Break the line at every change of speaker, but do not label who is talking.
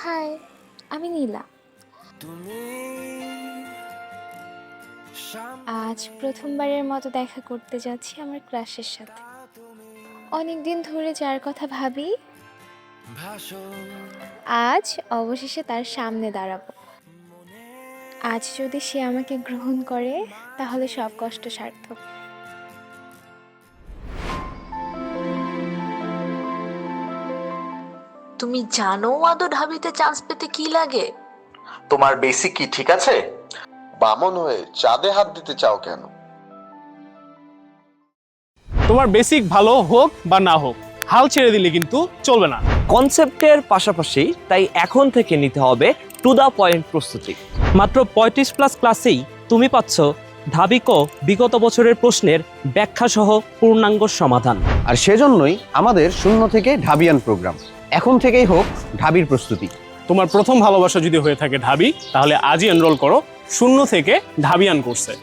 High, আমি নীলা। আজ প্রথমবারের মতো দেখা করতে যাচ্ছি আমার ক্রাশের সাথে। অনেকদিন ধরে যার কথা ভাবি, আজ অবশেষে তার সামনে দাঁড়াবো। আজ যদি সে আমাকে গ্রহণ করে তাহলে সব কষ্ট সার্থক।
তুমি জানো আদৌ ঢাবিতে চান্স পেতে কি লাগে?
তোমার বেসিক কি ঠিক আছে?
বামন হয়ে চাঁদে হাত দিতে চাও কেন?
তোমার বেসিক ভালো হোক বা না হোক, হাল ছেড়ে দিলে কিন্তু চলবে না।
কনসেপ্টের পাশাপাশি তাই এখন থেকে নিতে হবে টু দা পয়েন্ট প্রস্তুতি। মাত্র 35+ ক্লাসেই তুমি পাচ্ছ ঢাবিক বিগত বছরের প্রশ্নের ব্যাখ্যা সহ পূর্ণাঙ্গ সমাধান।
আর সেজন্যই আমাদের শূন্য থেকে ঢাবিয়ান প্রোগ্রাম। এখন থেকেই হোক ঢাবির প্রস্তুতি।
তোমার প্রথম ভালোবাসা যদি হয়ে থাকে ঢাবি, তাহলে আজই এনরোল করো শূন্য থেকে ঢাবিয়ান কোর্সে।